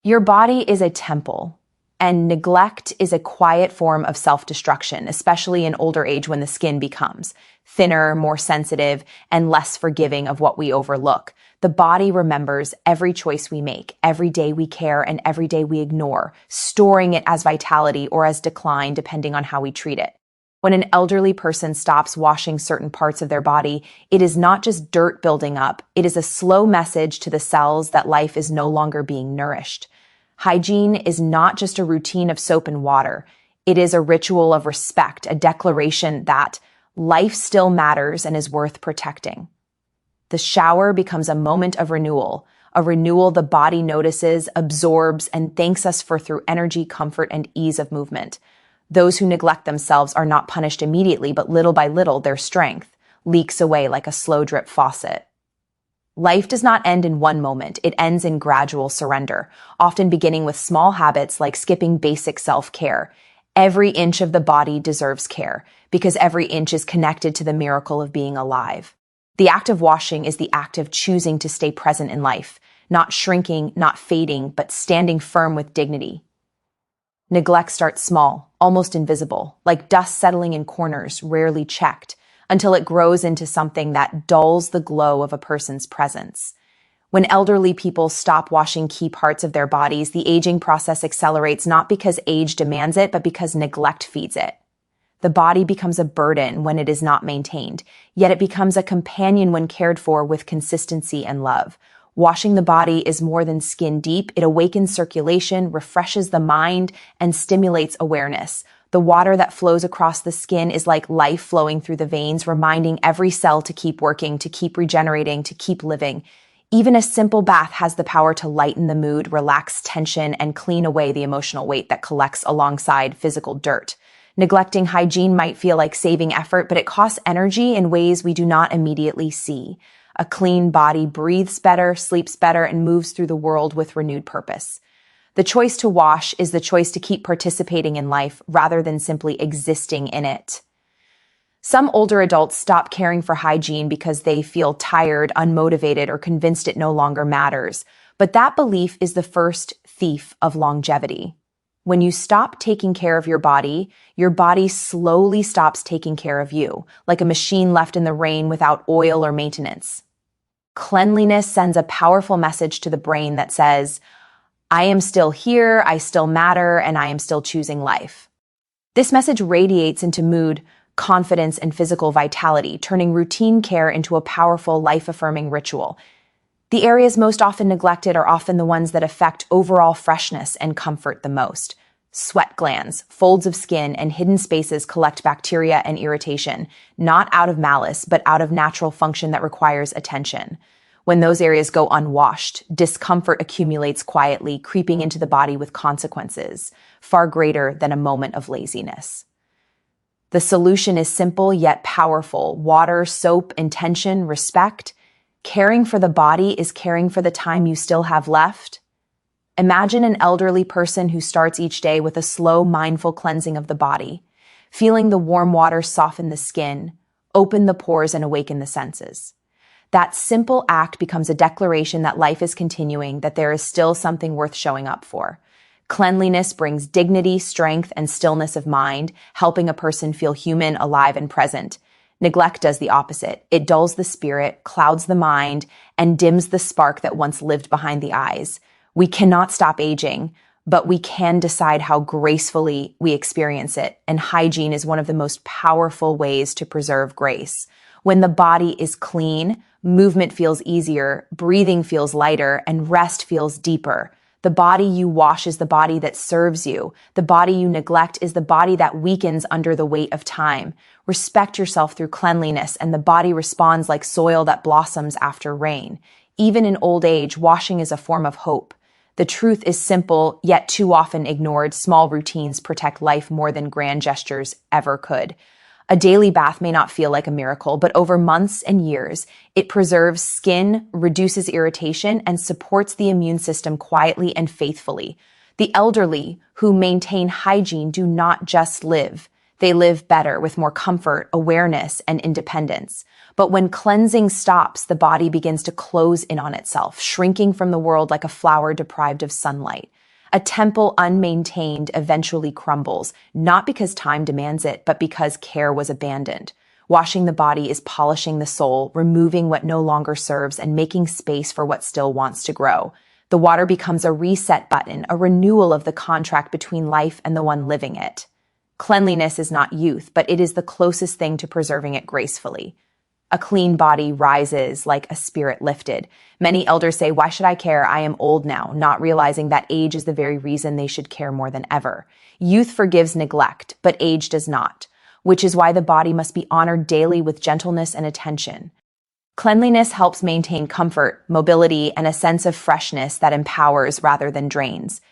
Your body is a temple, and neglect is a quiet form of self-destruction, especially in older age when the skin becomes thinner, more sensitive, and less forgiving of what we overlook. The body remembers every choice we make, every day we care, and every day we ignore, storing it as vitality or as decline depending on how we treat it. When an elderly person stops washing certain parts of their body, it is not just dirt building up, it is a slow message to the cells that life is no longer being nourished. Hygiene is not just a routine of soap and water. It is a ritual of respect, a declaration that life still matters and is worth protecting. The shower becomes a moment of renewal, a renewal the body notices, absorbs, and thanks us for through energy, comfort, and ease of movement. Those who neglect themselves are not punished immediately, but little by little, their strength leaks away like a slow drip faucet. Life does not end in one moment. It ends in gradual surrender, often beginning with small habits like skipping basic self-care. Every inch of the body deserves care because every inch is connected to the miracle of being alive. The act of washing is the act of choosing to stay present in life, not shrinking, not fading, but standing firm with dignity. Neglect starts small, almost invisible, like dust settling in corners, rarely checked, until it grows into something that dulls the glow of a person's presence. When elderly people stop washing key parts of their bodies, the aging process accelerates not because age demands it, but because neglect feeds it. The body becomes a burden when it is not maintained, yet it becomes a companion when cared for with consistency and love. Washing the body is more than skin deep. It awakens circulation, refreshes the mind, and stimulates awareness. The water that flows across the skin is like life flowing through the veins, reminding every cell to keep working, to keep regenerating, to keep living. Even a simple bath has the power to lighten the mood, relax tension, and clean away the emotional weight that collects alongside physical dirt. Neglecting hygiene might feel like saving effort, but it costs energy in ways we do not immediately see. A clean body breathes better, sleeps better, and moves through the world with renewed purpose. The choice to wash is the choice to keep participating in life rather than simply existing in it. Some older adults stop caring for hygiene because they feel tired, unmotivated, or convinced it no longer matters. But that belief is the first thief of longevity. When you stop taking care of your body slowly stops taking care of you, like a machine left in the rain without oil or maintenance. Cleanliness sends a powerful message to the brain that says, I am still here, I still matter, and I am still choosing life. This message radiates into mood, confidence, and physical vitality, turning routine care into a powerful, life-affirming ritual. The areas most often neglected are often the ones that affect overall freshness and comfort the most. Sweat glands, folds of skin, and hidden spaces collect bacteria and irritation, not out of malice, but out of natural function that requires attention. When those areas go unwashed, discomfort accumulates quietly, creeping into the body with consequences far greater than a moment of laziness. The solution is simple yet powerful. Water, soap, intention, respect. Caring for the body is caring for the time you still have left. Imagine an elderly person who starts each day with a slow, mindful cleansing of the body, feeling the warm water soften the skin, open the pores, and awaken the senses. That simple act becomes a declaration that life is continuing, that there is still something worth showing up for. Cleanliness brings dignity, strength, and stillness of mind, helping a person feel human, alive, and present. Neglect does the opposite. It dulls the spirit, clouds the mind, and dims the spark that once lived behind the eyes. We cannot stop aging, but we can decide how gracefully we experience it, and hygiene is one of the most powerful ways to preserve grace. When the body is clean, movement feels easier, breathing feels lighter, and rest feels deeper. The body you wash is the body that serves you. The body you neglect is the body that weakens under the weight of time. Respect yourself through cleanliness, and the body responds like soil that blossoms after rain. Even in old age, washing is a form of hope. The truth is simple, yet too often ignored. Small routines protect life more than grand gestures ever could. A daily bath may not feel like a miracle, but over months and years, it preserves skin, reduces irritation, and supports the immune system quietly and faithfully. The elderly who maintain hygiene do not just live. They live better with more comfort, awareness, and independence. But when cleansing stops, the body begins to close in on itself, shrinking from the world like a flower deprived of sunlight. A temple unmaintained eventually crumbles, not because time demands it, but because care was abandoned. Washing the body is polishing the soul, removing what no longer serves and making space for what still wants to grow. The water becomes a reset button, a renewal of the contract between life and the one living it. Cleanliness is not youth, but it is the closest thing to preserving it gracefully. A clean body rises like a spirit lifted. Many elders say, "Why should I care? I am old now," not realizing that age is the very reason they should care more than ever. Youth forgives neglect, but age does not, which is why the body must be honored daily with gentleness and attention. Cleanliness helps maintain comfort, mobility, and a sense of freshness that empowers rather than drains.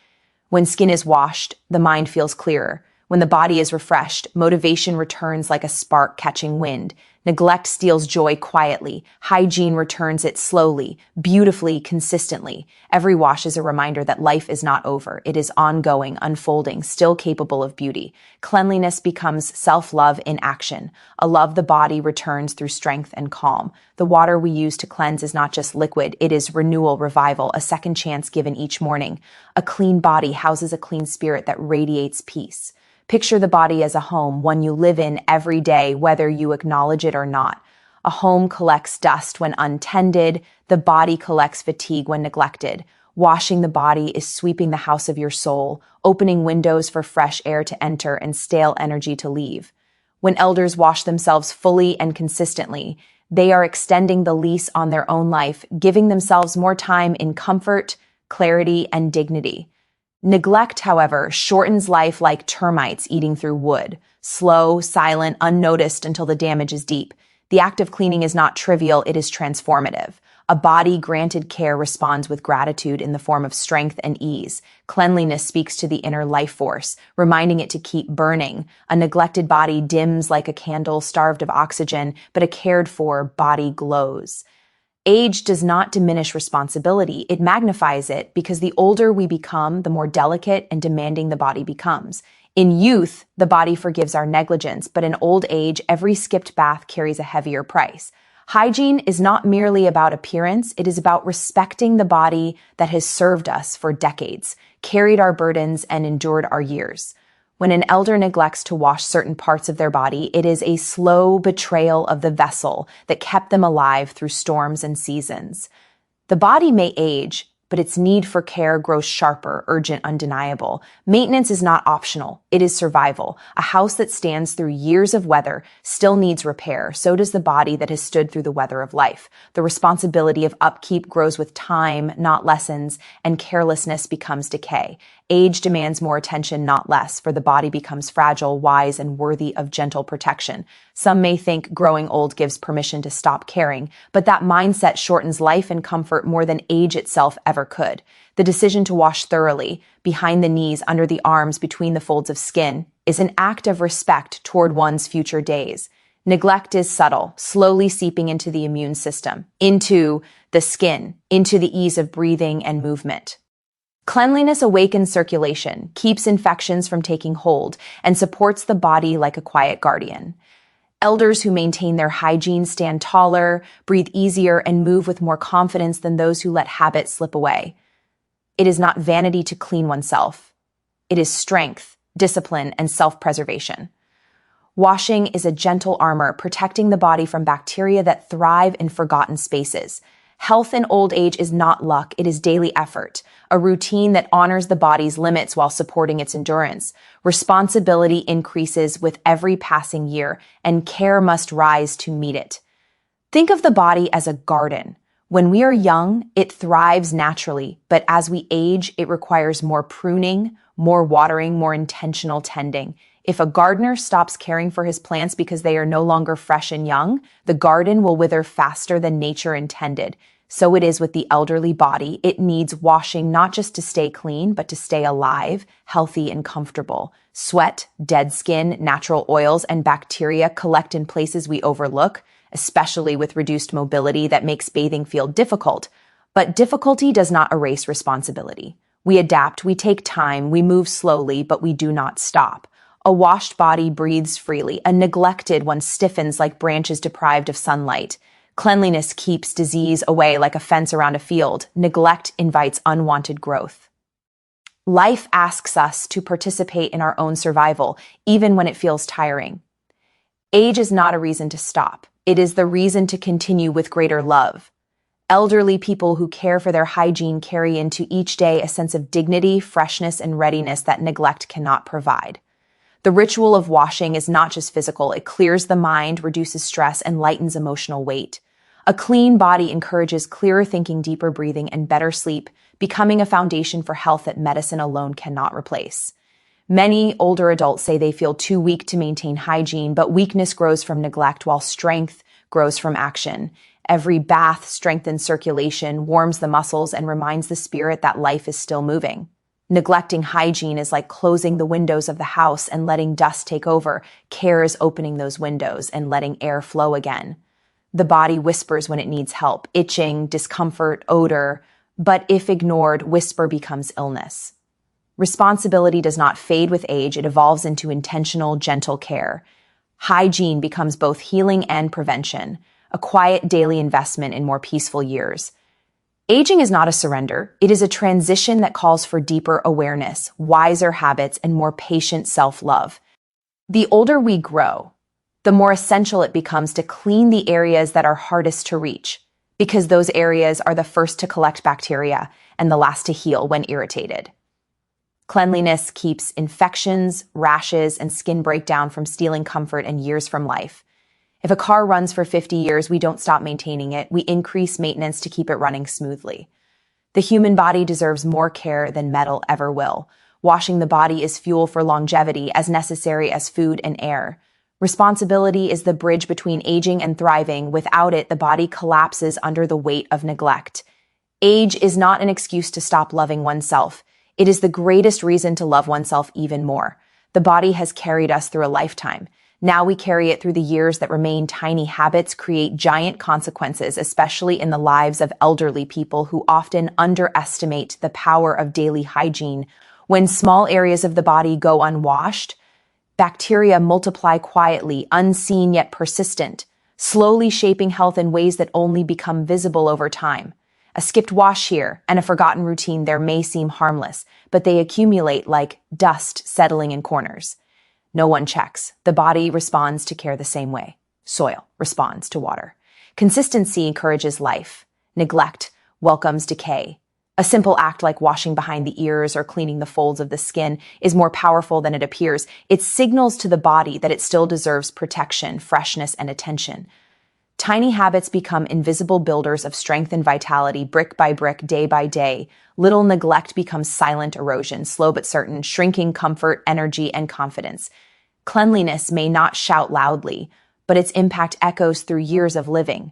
When skin is washed, the mind feels clearer. When the body is refreshed, motivation returns like a spark catching wind. Neglect steals joy quietly. Hygiene returns it slowly, beautifully, consistently. Every wash is a reminder that life is not over. It is ongoing, unfolding, still capable of beauty. Cleanliness becomes self-love in action. A love the body returns through strength and calm. The water we use to cleanse is not just liquid. It is renewal, revival, a second chance given each morning. A clean body houses a clean spirit that radiates peace. Picture the body as a home, one you live in every day, whether you acknowledge it or not. A home collects dust when untended. The body collects fatigue when neglected. Washing the body is sweeping the house of your soul, opening windows for fresh air to enter and stale energy to leave. When elders wash themselves fully and consistently, they are extending the lease on their own life, giving themselves more time in comfort, clarity, and dignity. Neglect, however, shortens life like termites eating through wood, slow, silent, unnoticed until the damage is deep. The act of cleaning is not trivial, it is transformative. A body granted care responds with gratitude in the form of strength and ease. Cleanliness speaks to the inner life force, reminding it to keep burning. A neglected body dims like a candle starved of oxygen, but a cared-for body glows. Age does not diminish responsibility, it magnifies it because the older we become, the more delicate and demanding the body becomes. In youth, the body forgives our negligence, but in old age, every skipped bath carries a heavier price. Hygiene is not merely about appearance, it is about respecting the body that has served us for decades, carried our burdens, and endured our years. When an elder neglects to wash certain parts of their body, it is a slow betrayal of the vessel that kept them alive through storms and seasons. The body may age, but its need for care grows sharper, urgent, undeniable. Maintenance is not optional, it is survival. A house that stands through years of weather still needs repair. So does the body that has stood through the weather of life. The responsibility of upkeep grows with time, not lessens, and carelessness becomes decay. Age demands more attention, not less, for the body becomes fragile, wise, and worthy of gentle protection. Some may think growing old gives permission to stop caring, but that mindset shortens life and comfort more than age itself ever could. The decision to wash thoroughly, behind the knees, under the arms, between the folds of skin, is an act of respect toward one's future days. Neglect is subtle, slowly seeping into the immune system, into the skin, into the ease of breathing and movement. Cleanliness awakens circulation, keeps infections from taking hold, and supports the body like a quiet guardian. Elders who maintain their hygiene stand taller, breathe easier, and move with more confidence than those who let habit slip away. It is not vanity to clean oneself. It is strength, discipline, and self-preservation. Washing is a gentle armor, protecting the body from bacteria that thrive in forgotten spaces. Health in old age is not luck, it is daily effort, a routine that honors the body's limits while supporting its endurance. Responsibility increases with every passing year, and care must rise to meet it. Think of the body as a garden. When we are young, it thrives naturally, but as we age, it requires more pruning, more watering, more intentional tending. If a gardener stops caring for his plants because they are no longer fresh and young, the garden will wither faster than nature intended. So it is with the elderly body. It needs washing not just to stay clean, but to stay alive, healthy, and comfortable. Sweat, dead skin, natural oils, and bacteria collect in places we overlook, especially with reduced mobility that makes bathing feel difficult. But difficulty does not erase responsibility. We adapt, we take time, we move slowly, but we do not stop. A washed body breathes freely. A neglected one stiffens like branches deprived of sunlight. Cleanliness keeps disease away like a fence around a field. Neglect invites unwanted growth. Life asks us to participate in our own survival, even when it feels tiring. Age is not a reason to stop. It is the reason to continue with greater love. Elderly people who care for their hygiene carry into each day a sense of dignity, freshness, and readiness that neglect cannot provide. The ritual of washing is not just physical. It clears the mind, reduces stress, and lightens emotional weight. A clean body encourages clearer thinking, deeper breathing, and better sleep, becoming a foundation for health that medicine alone cannot replace. Many older adults say they feel too weak to maintain hygiene, but weakness grows from neglect while strength grows from action. Every bath strengthens circulation, warms the muscles, and reminds the spirit that life is still moving. Neglecting hygiene is like closing the windows of the house and letting dust take over. Care is opening those windows and letting air flow again. The body whispers when it needs help, itching, discomfort, odor, but if ignored, whisper becomes illness. Responsibility does not fade with age, it evolves into intentional, gentle care. Hygiene becomes both healing and prevention, a quiet daily investment in more peaceful years. Aging is not a surrender. It is a transition that calls for deeper awareness, wiser habits, and more patient self-love. The older we grow, the more essential it becomes to clean the areas that are hardest to reach, because those areas are the first to collect bacteria and the last to heal when irritated. Cleanliness keeps infections, rashes, and skin breakdown from stealing comfort and years from life. If a car runs for 50 years, we don't stop maintaining it. We increase maintenance to keep it running smoothly. The human body deserves more care than metal ever will. Washing the body is fuel for longevity, as necessary as food and air. Responsibility is the bridge between aging and thriving. Without it, the body collapses under the weight of neglect. Age is not an excuse to stop loving oneself. It is the greatest reason to love oneself even more. The body has carried us through a lifetime. Now we carry it through the years that remain. Tiny habits create giant consequences, especially in the lives of elderly people who often underestimate the power of daily hygiene. When small areas of the body go unwashed, bacteria multiply quietly, unseen yet persistent, slowly shaping health in ways that only become visible over time. A skipped wash here and a forgotten routine there may seem harmless, but they accumulate like dust settling in corners. No one checks. The body responds to care the same way. Soil responds to water. Consistency encourages life. Neglect welcomes decay. A simple act like washing behind the ears or cleaning the folds of the skin is more powerful than it appears. It signals to the body that it still deserves protection, freshness, and attention. Tiny habits become invisible builders of strength and vitality, brick by brick, day by day. Little neglect becomes silent erosion, slow but certain, shrinking comfort, energy, and confidence. Cleanliness may not shout loudly, but its impact echoes through years of living.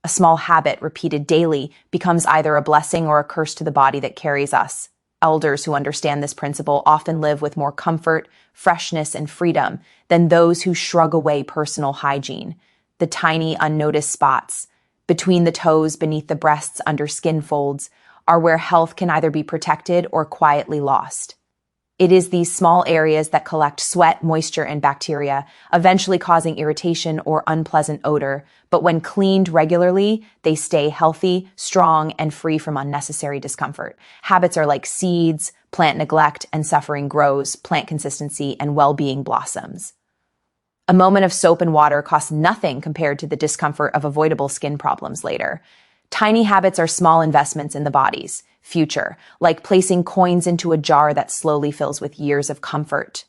A small habit repeated daily becomes either a blessing or a curse to the body that carries us. Elders who understand this principle often live with more comfort, freshness, and freedom than those who shrug away personal hygiene. The tiny, unnoticed spots, between the toes, beneath the breasts, under skin folds, are where health can either be protected or quietly lost. It is these small areas that collect sweat, moisture, and bacteria, eventually causing irritation or unpleasant odor, but when cleaned regularly, they stay healthy, strong, and free from unnecessary discomfort. Habits are like seeds. Plant neglect and suffering grows, plant consistency and well-being blossoms. A moment of soap and water costs nothing compared to the discomfort of avoidable skin problems later. Tiny habits are small investments in the body's future, like placing coins into a jar that slowly fills with years of comfort.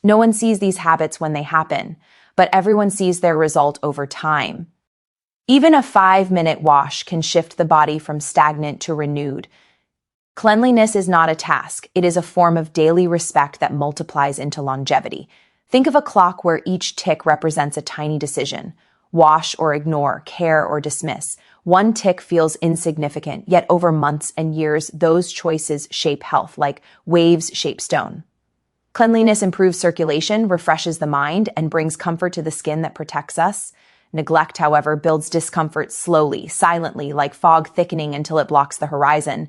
No one sees these habits when they happen, but everyone sees their result over time. Even a 5-minute wash can shift the body from stagnant to renewed. Cleanliness is not a task. It is a form of daily respect that multiplies into longevity. Think of a clock where each tick represents a tiny decision. Wash or ignore, care or dismiss. One tick feels insignificant, yet over months and years, those choices shape health like waves shape stone. Cleanliness improves circulation, refreshes the mind, and brings comfort to the skin that protects us. Neglect, however, builds discomfort slowly, silently, like fog thickening until it blocks the horizon.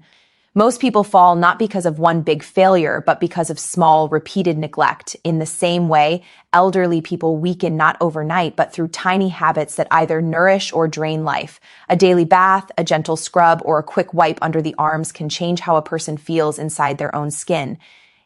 Most people fall not because of one big failure, but because of small, repeated neglect. In the same way, elderly people weaken not overnight, but through tiny habits that either nourish or drain life. A daily bath, a gentle scrub, or a quick wipe under the arms can change how a person feels inside their own skin.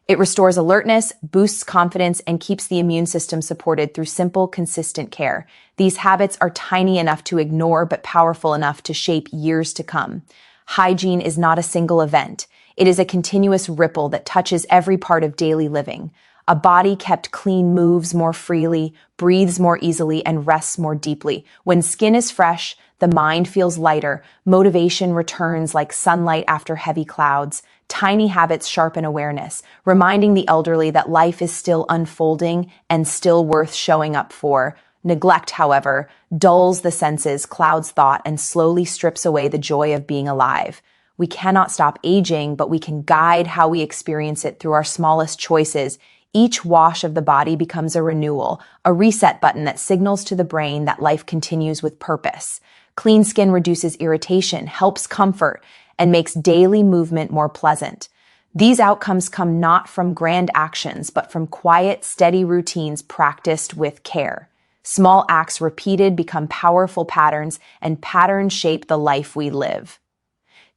It restores alertness, boosts confidence, and keeps the immune system supported through simple, consistent care. These habits are tiny enough to ignore, but powerful enough to shape years to come. Hygiene is not a single event. It is a continuous ripple that touches every part of daily living. A body kept clean moves more freely, breathes more easily, and rests more deeply. When skin is fresh, the mind feels lighter, motivation returns like sunlight after heavy clouds. Tiny habits sharpen awareness, reminding the elderly that life is still unfolding and still worth showing up for. Neglect, however, dulls the senses, clouds thought, and slowly strips away the joy of being alive. We cannot stop aging, but we can guide how we experience it through our smallest choices. Each wash of the body becomes a renewal, a reset button that signals to the brain that life continues with purpose. Clean skin reduces irritation, helps comfort, and makes daily movement more pleasant. These outcomes come not from grand actions, but from quiet, steady routines practiced with care. Small acts repeated become powerful patterns, and patterns shape the life we live.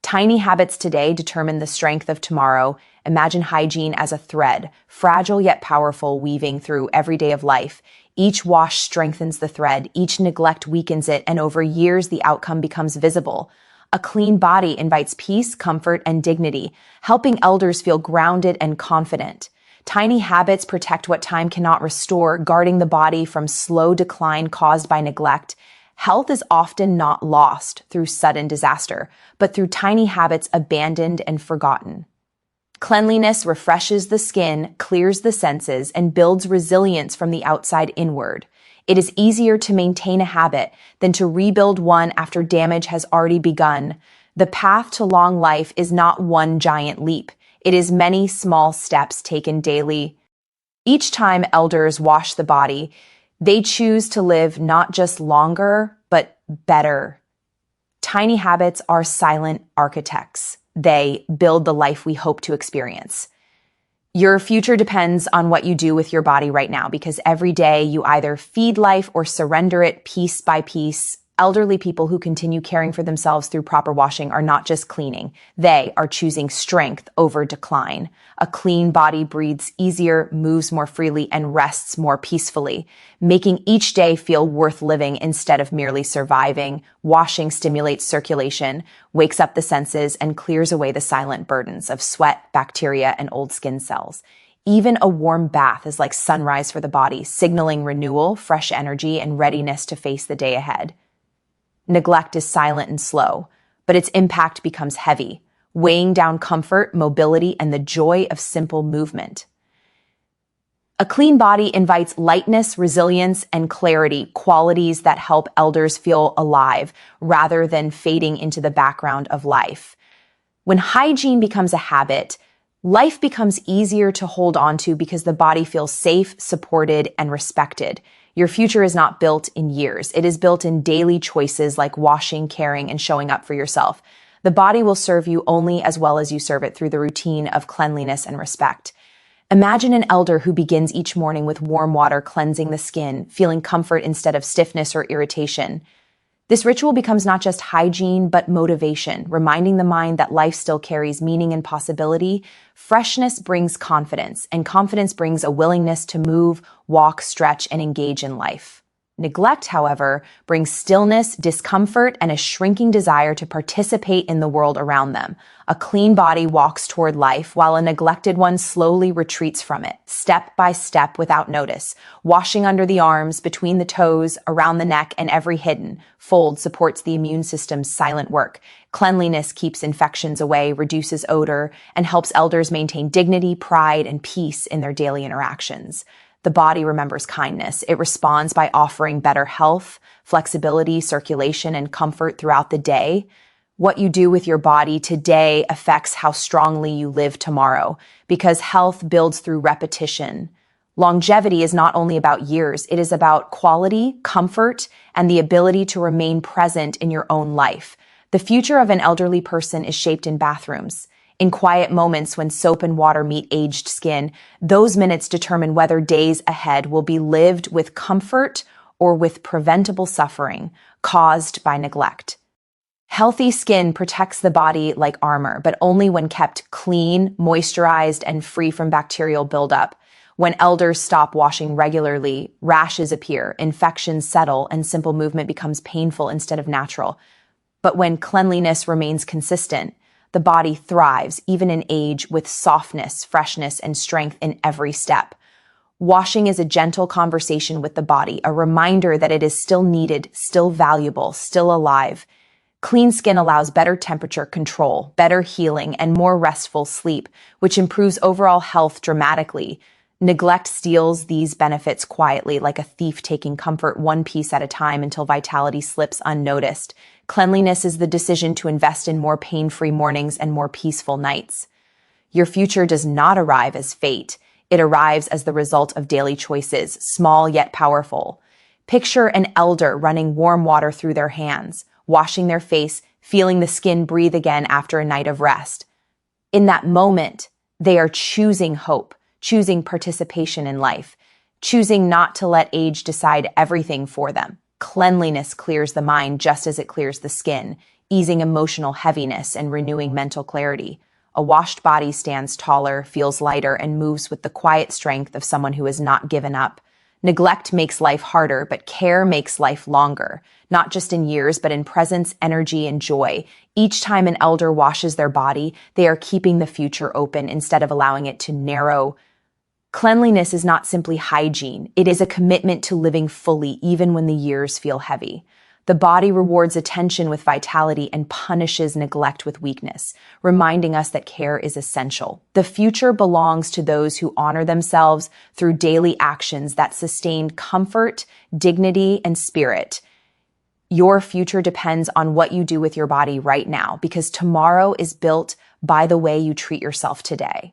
Tiny habits today determine the strength of tomorrow. Imagine hygiene as a thread, fragile yet powerful, weaving through every day of life. Each wash strengthens the thread, each neglect weakens it, and over years the outcome becomes visible. A clean body invites peace, comfort, and dignity, helping elders feel grounded and confident. Tiny habits protect what time cannot restore, guarding the body from slow decline caused by neglect. Health is often not lost through sudden disaster, but through tiny habits abandoned and forgotten. Cleanliness refreshes the skin, clears the senses, and builds resilience from the outside inward. It is easier to maintain a habit than to rebuild one after damage has already begun. The path to long life is not one giant leap. It is many small steps taken daily. Each time elders wash the body, they choose to live not just longer, but better. Tiny habits are silent architects. They build the life we hope to experience. Your future depends on what you do with your body right now, because every day you either feed life or surrender it piece by piece. Elderly people who continue caring for themselves through proper washing are not just cleaning. They are choosing strength over decline. A clean body breathes easier, moves more freely, and rests more peacefully, making each day feel worth living instead of merely surviving. Washing stimulates circulation, wakes up the senses, and clears away the silent burdens of sweat, bacteria, and old skin cells. Even a warm bath is like sunrise for the body, signaling renewal, fresh energy, and readiness to face the day ahead. Neglect is silent and slow, but its impact becomes heavy, weighing down comfort, mobility, and the joy of simple movement. A clean body invites lightness, resilience, and clarity, qualities that help elders feel alive rather than fading into the background of life. When hygiene becomes a habit, life becomes easier to hold on to because the body feels safe, supported, and respected. Your future is not built in years. It is built in daily choices like washing, caring, and showing up for yourself. The body will serve you only as well as you serve it through the routine of cleanliness and respect. Imagine an elder who begins each morning with warm water cleansing the skin, feeling comfort instead of stiffness or irritation. This ritual becomes not just hygiene, but motivation, reminding the mind that life still carries meaning and possibility. Freshness brings confidence, and confidence brings a willingness to move, walk, stretch, and engage in life. Neglect, however, brings stillness, discomfort, and a shrinking desire to participate in the world around them. A clean body walks toward life, while a neglected one slowly retreats from it, step by step without notice. Washing under the arms, between the toes, around the neck, and every hidden fold supports the immune system's silent work. Cleanliness keeps infections away, reduces odor, and helps elders maintain dignity, pride, and peace in their daily interactions. The body remembers kindness. It responds by offering better health, flexibility, circulation, and comfort throughout the day. What you do with your body today affects how strongly you live tomorrow, because health builds through repetition. Longevity is not only about years, it is about quality, comfort, and the ability to remain present in your own life. The future of an elderly person is shaped in bathrooms, In quiet moments when soap and water meet aged skin, those minutes determine whether days ahead will be lived with comfort or with preventable suffering caused by neglect. Healthy skin protects the body like armor, but only when kept clean, moisturized, and free from bacterial buildup. When elders stop washing regularly, rashes appear, infections settle, and simple movement becomes painful instead of natural. But when cleanliness remains consistent, the body thrives, even in age, with softness, freshness, and strength in every step. Washing is a gentle conversation with the body, a reminder that it is still needed, still valuable, still alive. Clean skin allows better temperature control, better healing, and more restful sleep, which improves overall health dramatically. Neglect steals these benefits quietly, like a thief taking comfort one piece at a time until vitality slips unnoticed. Cleanliness is the decision to invest in more pain-free mornings and more peaceful nights. Your future does not arrive as fate. It arrives as the result of daily choices, small yet powerful. Picture an elder running warm water through their hands, washing their face, feeling the skin breathe again after a night of rest. In that moment, they are choosing hope, choosing participation in life, choosing not to let age decide everything for them. Cleanliness clears the mind just as it clears the skin, easing emotional heaviness and renewing mental clarity. A washed body stands taller, feels lighter, and moves with the quiet strength of someone who has not given up. Neglect makes life harder, but care makes life longer, not just in years, but in presence, energy, and joy. Each time an elder washes their body, they are keeping the future open instead of allowing it to narrow. Cleanliness is not simply hygiene. It is a commitment to living fully, even when the years feel heavy. The body rewards attention with vitality and punishes neglect with weakness, reminding us that care is essential. The future belongs to those who honor themselves through daily actions that sustain comfort, dignity, and spirit. Your future depends on what you do with your body right now, because tomorrow is built by the way you treat yourself today.